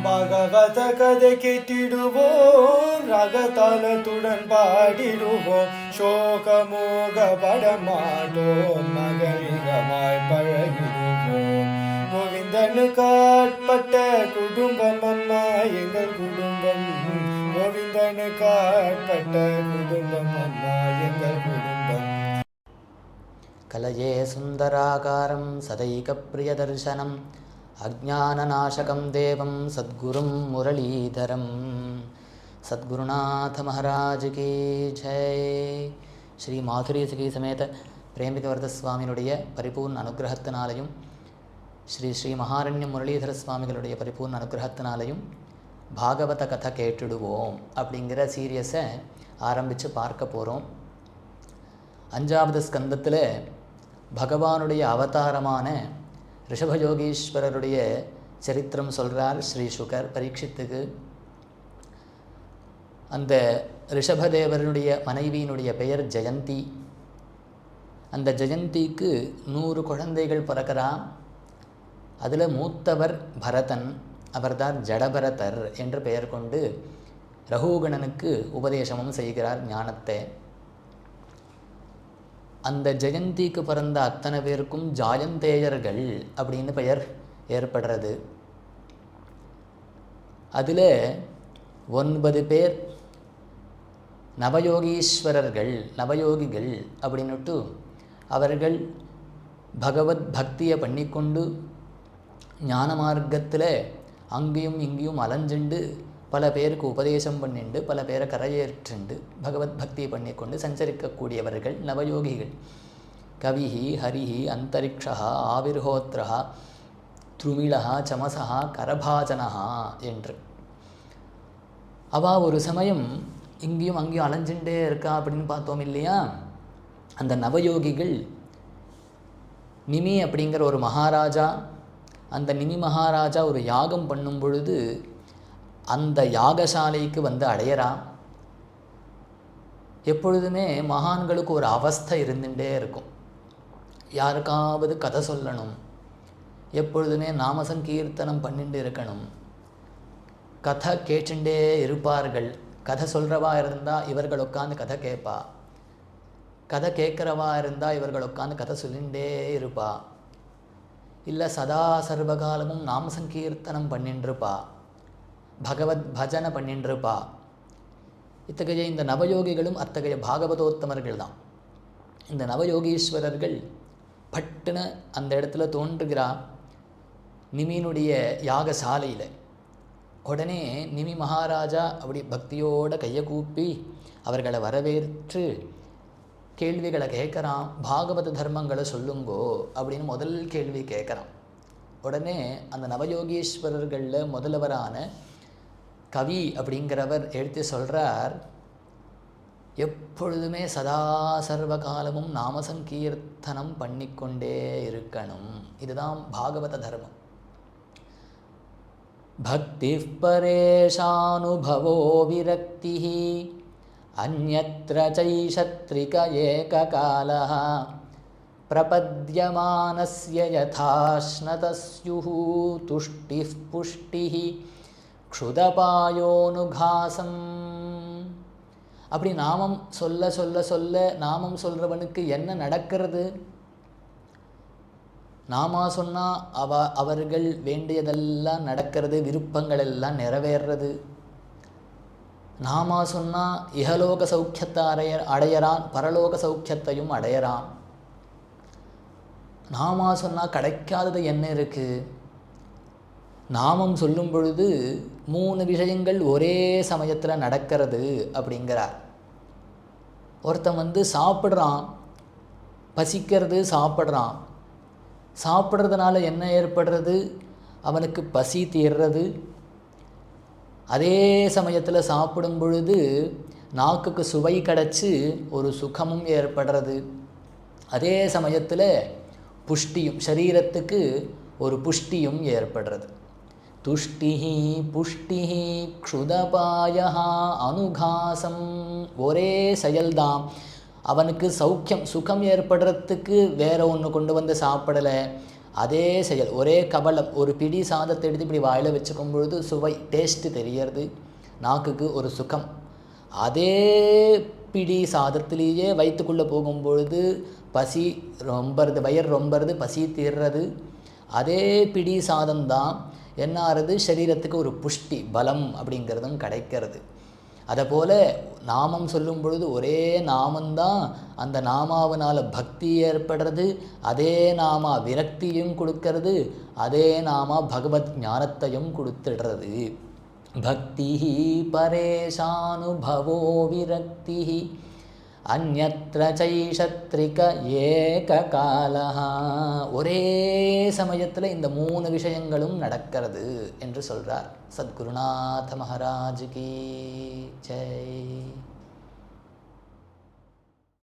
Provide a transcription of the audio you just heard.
பாகவத கதை கேட்டிடுவோம், ராகதாளத்துடன் பாடிடுவோம், சோகமோக படமாட்டோம், மகரிகமாய் பழகிடுவோம். கோவிந்தனுக்கு ஆட்பட்ட குடும்பம் அம்மா எங்கள் குடும்பம், கோவிந்தனுக்கு ஆட்பட்ட குடும்பம் அம்மா எங்கள் குடும்பம். கலயே சுந்தராகாரம் சதைகப்பிரியதர்சனம் அஜ்ஞானநாசகம் தேவம் சத்குரும் முரளீதரம். சத்குருநாத மகாராஜ் கி ஜெய். ஸ்ரீ மாதுரி சகி சமேத பிரேமிகவர்த சுவாமியினுடைய பரிபூர்ண அனுகிரகத்தினாலையும் ஸ்ரீ ஸ்ரீ மகாரண்ய முரளீதர சுவாமிகளுடைய பரிபூர்ண அனுகிரகத்தினாலையும் பாகவத கதை கேட்டுடுவோம் அப்படிங்கிற சீரியஸை ஆரம்பித்து பார்க்க போகிறோம். 5வது ஸ்கந்தத்தில் பகவானுடைய அவதாரமான ரிஷபயோகீஸ்வரருடைய சரித்திரம் சொல்கிறார் ஸ்ரீ சுகர் பரீட்சித்துக்கு. அந்த ரிஷபதேவருடைய மனைவியினுடைய பெயர் ஜெயந்தி. அந்த ஜெயந்திக்கு 100 குழந்தைகள் பிறக்கிறான். அதில் மூத்தவர் பரதன், அவர்தான் ஜடபரதர் என்று பெயர் கொண்டு ரகுகணனுக்கு உபதேசமும் செய்கிறார் ஞானத்தை. அந்த ஜெயந்திக்கு பிறந்த அத்தனை பேருக்கும் ஜாயந்தேயர்கள் அப்படின்னு பெயர் ஏற்படுறது. அதில் 9 பேர் நவயோகீஸ்வரர்கள், நவயோகிகள் அப்படின்னுட்டு அவர்கள் பகவத் பக்தியை பண்ணிக்கொண்டு ஞான மார்க்கத்தில் அங்கேயும் இங்கேயும் அலைஞ்சுண்டு பல பேருக்கு உபதேசம் பண்ணிண்டு பல பேரை கரையேற்றுண்டு பகவத் பக்தியை பண்ணிக்கொண்டு சஞ்சரிக்கக்கூடியவர்கள் நவயோகிகள். கவிஹி ஹரிஹி அந்தரிக்ஷா ஆவிர்ஹோத்ரா த்ருமிளா சமசா கரபாஜனா என்று. அவள் ஒரு சமயம் இங்கேயும் அங்கேயும் அலைஞ்சுட்டே இருக்கா அப்படின்னு பார்த்தோம் இல்லையா. அந்த நவயோகிகள் நிமி அப்படிங்கிற ஒரு மகாராஜா, அந்த நிமி மகாராஜா ஒரு யாகம் பண்ணும் பொழுது அந்த யாகசாலைக்கு வந்து அடையறான். எப்பொழுதுமே மகான்களுக்கு ஒரு அவஸ்தை இருந்துகிட்டே இருக்கும். யாருக்காவது கதை சொல்லணும், எப்பொழுதுமே நாம சங்கீர்த்தனம் பண்ணிட்டு இருக்கணும், கதை கேட்டுட்டே இருப்பார்கள். கதை சொல்கிறவா இருந்தால் இவர்கள் உட்காந்து கதை கேட்பா, கதை கேட்குறவா இருந்தால் இவர்கள் உட்காந்து கதை சொல்லிகிட்டே இருப்பா. இல்லை சதா சர்வகாலமும் நாம சங்கீர்த்தனம் பண்ணிட்டுருப்பா, பகவத் பஜனை பண்ணின்றிருப்பா. இத்தகைய இந்த நவயோகிகளும் அத்தகைய பாகவதோத்தமர்கள் தான். இந்த நவயோகீஸ்வரர்கள் பட்டுன்னு அந்த இடத்துல தோன்றுகிறா நிமியினுடைய யாகசாலையில். உடனே நிமி மகாராஜா அப்படி பக்தியோட கையை கூப்பி அவர்களை வரவேற்று கேள்விகளை கேட்குறான். பாகவத தர்மங்களை சொல்லுங்கோ அப்படின்னு முதல் கேள்வி கேட்குறான். உடனே அந்த நவயோகீஸ்வரர்களில் முதல்வரான கவி அப்படிங்கிறவர் எடுத்து சொல்கிறார், எப்பொழுதுமே சதா சர்வகாலமும் நாம சங்கீர்த்தனம் பண்ணிக்கொண்டே இருக்கணும். இதுதான் பாகவத தர்மம். பக்தி பரேஷானுபவோ விரக்தி அந்யத்ர சைஷத்ரிக ஏககாலஹ பிரபத்யமானஸ்ய யதாஷ்ணதஸ்யுஹு துஷ்டிஃ புஷ்டிஹ க்ஷுதபாயோனுகாசம். அப்படி நாமம் சொல்ல சொல்ல சொல்ல நாமம் சொல்கிறவனுக்கு என்ன நடக்கிறது? நாமா சொன்னால் அவர்கள் வேண்டியதெல்லாம் நடக்கிறது, விருப்பங்கள் எல்லாம் நிறைவேறது. நாமா சொன்னால் இகலோக சௌக்கியத்தை அடையறான், பரலோக சௌக்கியத்தையும் அடையறான். நாமா சொன்னால் கிடைக்காதது என்ன இருக்குது? நாமம் சொல்லும் பொழுது 3 விஷயங்கள் ஒரே சமயத்தில் நடக்கிறது அப்படிங்கிறார். ஒருத்தன் சாப்பிட்றான், பசிக்கிறது, சாப்பிட்றான். சாப்பிட்றதுனால என்ன ஏற்படுறது? அவனுக்கு பசி தீர்றது. அதே சமயத்தில் சாப்பிடும் பொழுது நாக்குக்கு சுவை கிடச்சி ஒரு சுகமும் ஏற்படுறது. அதே சமயத்தில் புஷ்டியும், சரீரத்துக்கு ஒரு புஷ்டியும் ஏற்படுறது. துஷ்டிஹி புஷ்டிஹி க்ஷுதபாயா அனுகாசம். ஒரே செயல்தான். அவனுக்கு சௌக்கியம் சுகம் ஏற்படுறதுக்கு வேற ஒன்று கொண்டு வந்து சாப்பிடலை, அதே செயல், ஒரே கபலம், ஒரு பிடி சாதத்தை எடுத்து இப்படி வாயில் வச்சுக்கும் பொழுது சுவை டேஸ்ட்டு தெரியறது, நாக்குக்கு ஒரு சுகம். அதே பிடி சாதத்திலேயே வயிற்றுக்குள்ளே போகும்பொழுது பசி ரொம்பறது, வயிறு ரொம்பறது, பசி தீர்றது. அதே பிடி சாதம்தான் என்ன ஆறுது, சரீரத்துக்கு ஒரு புஷ்டி பலம் அப்படிங்கிறதும் கிடைக்கிறது. அதுபோல் நாமம் சொல்லும் பொழுது ஒரே நாமந்தான், அந்த நாமாவினால் பக்தி ஏற்படுறது, அதே நாமா விரக்தியும் கொடுக்கறது, அதே நாமா பகவத் ஞானத்தையும் கொடுத்துடுறது. பக்தி பரேஷானுபவோ விரக்தி அந்யத்ர சைஷத்ரிக ஏககாலஹ. ஒரே சமயத்தில் இந்த 3 விஷயங்களும் நடக்கிறது என்று சொல்கிறார். சத்குருநாத மகாராஜ் கி ஜெய்.